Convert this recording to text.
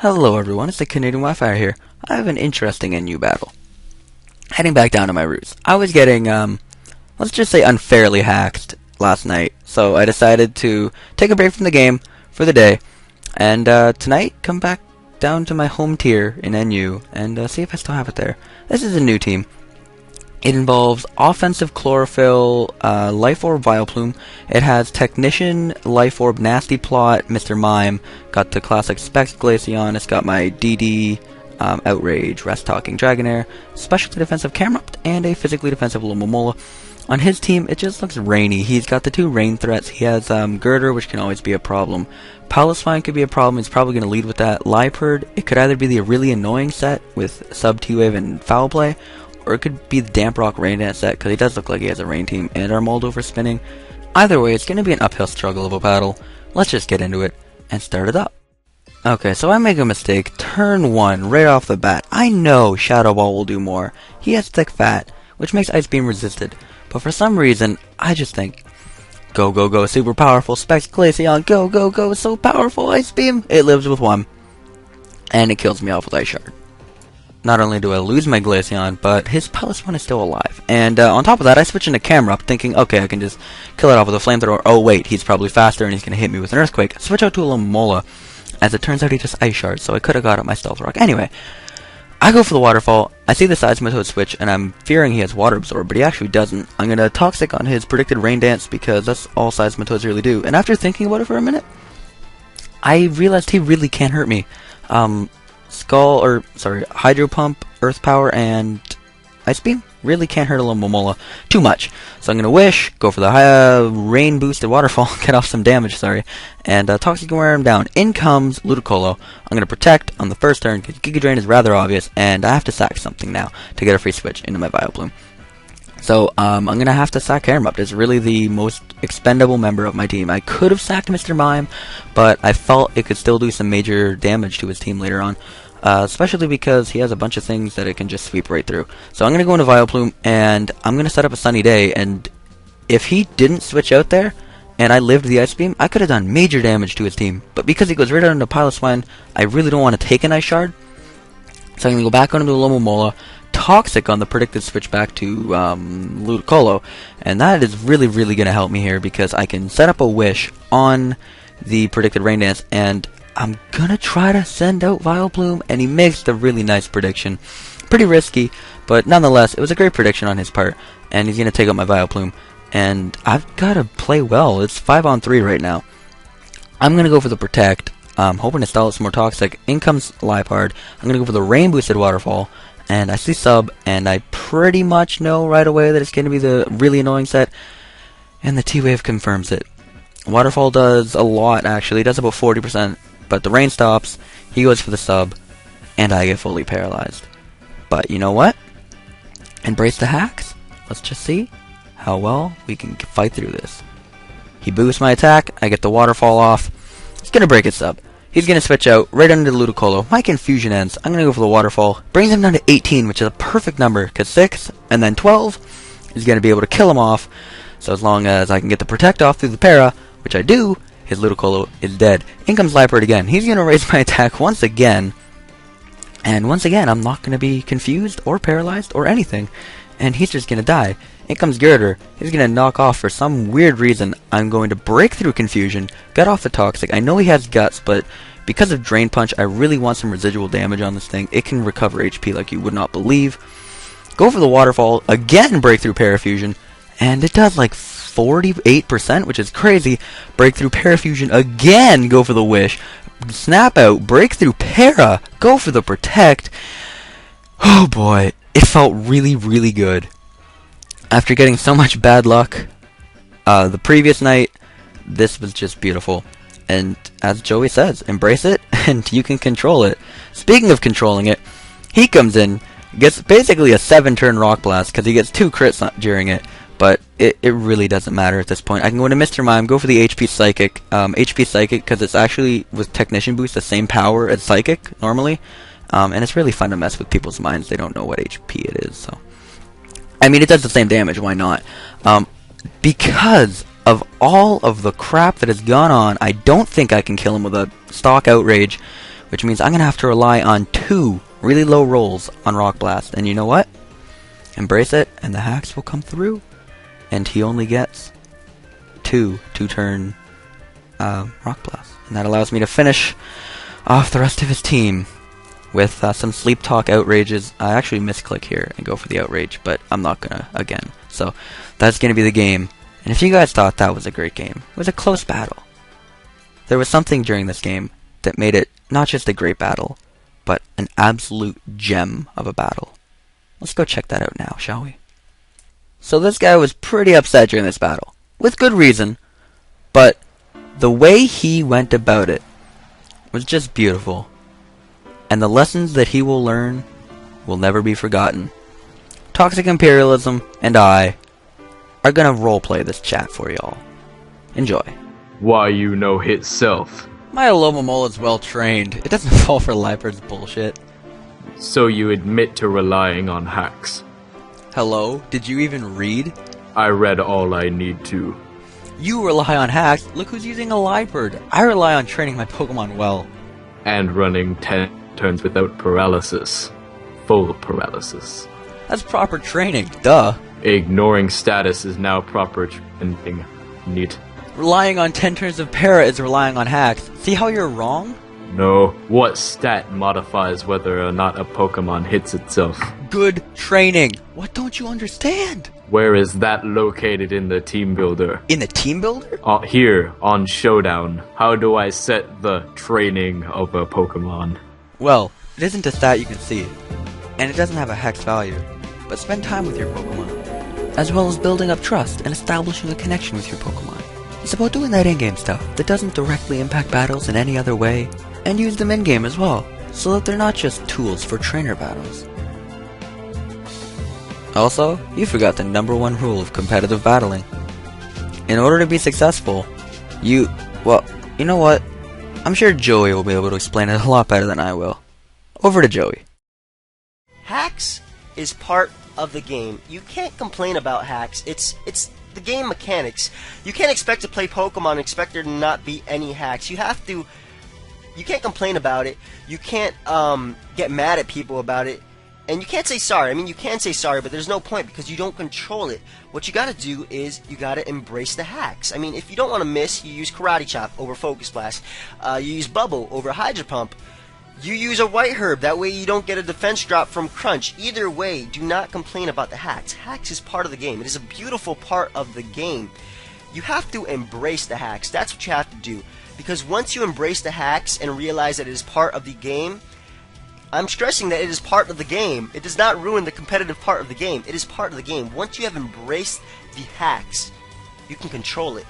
Hello everyone, it's the Canadian Wifier here. I have an interesting and new battle. Heading back down to my roots. I was getting, let's just say unfairly hacked last night, so I decided to take a break from the game for the day, and tonight come back down to my home tier in NU, and see if I still have it there. This is a new team. It involves Offensive Chlorophyll, Life Orb Vileplume. It has Technician, Life Orb Nasty Plot, Mr. Mime. Got the classic Specs Glaceon. It's got my DD, Outrage, Rest Talking Dragonair, Specialty Defensive Camerupt, and a Physically Defensive Lomomola. On his team, it just looks rainy. He's got the two rain threats. He has Girder, which can always be a problem. Palosfine could be a problem. He's probably going to lead with that. Liepard, it could either be the really annoying set with Sub T-Wave and Foul Play, or it could be the Damp Rock Rain Dance set, because he does look like he has a rain team, and Armaldo for spinning. Either way, it's going to be an uphill struggle of a battle. Let's just get into it, and start it up. Okay, so I make a mistake. Turn 1, right off the bat. I know Shadow Ball will do more. He has Thick Fat, which makes Ice Beam resisted. But for some reason, I just think, go, go, go, super powerful, Specs Glaceon, go, go, go, so powerful, Ice Beam. It lives with 1, and it kills me off with Ice Shard. Not only do I lose my Glaceon, but his Palosfine is still alive. And on top of that, I switch into Camerupt, thinking, okay, I can just kill it off with a Flamethrower. Oh wait, he's probably faster and he's going to hit me with an Earthquake. Switch out to a Lomola. As it turns out, he just Ice Shards, so I could have got up my Stealth Rock. Anyway, I go for the Waterfall. I see the Seismitoad switch, and I'm fearing he has Water Absorb, but he actually doesn't. I'm going to Toxic on his predicted Rain Dance, because that's all Seismitoads really do. And after thinking about it for a minute, I realized he really can't hurt me. Hydro Pump, Earth Power, and Ice Beam really can't hurt a little Momola too much. So I'm going to Wish, go for the Rain Boosted Waterfall, get off some damage, and Toxic can wear him down. In comes Ludicolo. I'm going to Protect on the first turn, because Giga Drain is rather obvious, and I have to sack something now to get a free switch into my Vileplume. So, I'm going to have to sack Camerupt. It's really the most expendable member of my team. I could have sacked Mr. Mime, but I felt it could still do some major damage to his team later on. Especially because he has a bunch of things that it can just sweep right through. So I'm going to go into Vileplume, and I'm going to set up a Sunny Day, and if he didn't switch out there, and I lived the Ice Beam, I could have done major damage to his team. But because he goes right out into Piloswine, I really don't want to take an Ice Shard. So I'm going to go back onto Lomomola, Toxic on the predicted switch back to Ludicolo, and that is really, really going to help me here, because I can set up a Wish on the predicted Rain Dance, and I'm going to try to send out Vileplume, and he makes the really nice prediction. Pretty risky, but nonetheless, it was a great prediction on his part, and he's going to take out my Vileplume, and I've got to play well. It's 5-on-3 right now. I'm going to go for the Protect, hoping to stall out some more Toxic. In comes Liepard. I'm going to go for the Rain Boosted Waterfall, and I see Sub, and I pretty much know right away that it's going to be the really annoying set, and the T-Wave confirms it. Waterfall does a lot, actually. It does about 40%, but the rain stops, he goes for the Sub, and I get fully paralyzed. But you know what? Embrace the hacks. Let's just see how well we can fight through this. He boosts my attack, I get the Waterfall off. He's going to break his Sub. He's going to switch out right under the Ludicolo. My confusion ends. I'm going to go for the Waterfall. Brings him down to 18, which is a perfect number, because 6 and then 12 is going to be able to kill him off. So as long as I can get the Protect off through the Para, which I do, his Ludicolo is dead. In comes Liepard again. He's going to raise my attack once again. And once again, I'm not going to be confused or paralyzed or anything. And he's just going to die. In comes Girder. He's going to knock off for some weird reason. I'm going to break through confusion, get off the Toxic. I know he has Guts, but because of Drain Punch, I really want some residual damage on this thing. It can recover HP like you would not believe. Go for the Waterfall. Again, break through Parafusion. And it does like 48%, which is crazy. Breakthrough Parafusion again, go for the Wish. Snap out, Breakthrough Para, go for the Protect. Oh boy, it felt really, really good. After getting so much bad luck the previous night, this was just beautiful. And as Joey says, embrace it, and you can control it. Speaking of controlling it, he comes in, gets basically a 7-turn Rock Blast, because he gets 2 crits during it. But it really doesn't matter at this point. I can go into Mr. Mime, go for the HP Psychic. HP Psychic, because it's actually, with Technician Boost, the same power as Psychic, normally. And it's really fun to mess with people's minds. They don't know what HP it is, so. I mean, it does the same damage, why not? Because of all of the crap that has gone on, I don't think I can kill him with a stock Outrage, which means I'm going to have to rely on 2 really low rolls on Rock Blast. And you know what? Embrace it, and the hacks will come through. And he only gets 2 2-turn Rock Blast. And that allows me to finish off the rest of his team with some Sleep Talk outrages. I actually misclick here and go for the outrage, but I'm not going to again. So that's going to be the game. And if you guys thought that was a great game, it was a close battle. There was something during this game that made it not just a great battle, but an absolute gem of a battle. Let's go check that out now, shall we? So this guy was pretty upset during this battle, with good reason, but the way he went about it was just beautiful. And the lessons that he will learn will never be forgotten. Toxic Imperialism and I are gonna roleplay this chat for y'all. Enjoy. Why you no hit self? My Alomomola is well trained. It doesn't fall for Liper's bullshit. So you admit to relying on hacks. Hello? Did you even read? I read all I need to. You rely on hacks. Look who's using a Liepard. I rely on training my Pokemon well. And running 10 turns without paralysis. Full paralysis. That's proper training, duh. Ignoring status is now proper training. Neat. Relying on 10 turns of para is relying on hacks. See how you're wrong? No. What stat modifies whether or not a Pokemon hits itself? Good training. What don't you understand? Where is that located in the team builder? In the team builder? Here, on Showdown. How do I set the training of a Pokemon? Well, it isn't a stat you can see, and it doesn't have a hex value, but spend time with your Pokemon, as well as building up trust and establishing a connection with your Pokemon. It's about doing that in-game stuff that doesn't directly impact battles in any other way, and use them in-game as well, so that they're not just tools for trainer battles. Also, you forgot the #1 rule of competitive battling. In order to be successful, well, you know what? I'm sure Joey will be able to explain it a lot better than I will. Over to Joey. Hacks is part of the game. You can't complain about hacks. It's the game mechanics. You can't expect to play Pokemon and expect there to not be any hacks. You can't complain about it. You can't get mad at people about it. And you can't say sorry. I mean, you can say sorry, but there's no point because you don't control it. What you gotta do is you gotta embrace the hacks. I mean, if you don't want to miss, you use Karate Chop over Focus Blast. You use Bubble over Hydro Pump. You use a White Herb. That way you don't get a defense drop from Crunch. Either way, do not complain about the hacks. Hacks is part of the game. It is a beautiful part of the game. You have to embrace the hacks. That's what you have to do. Because once you embrace the hacks and realize that it is part of the game, I'm stressing that it is part of the game. It does not ruin the competitive part of the game. It is part of the game. Once you have embraced the hacks, you can control it.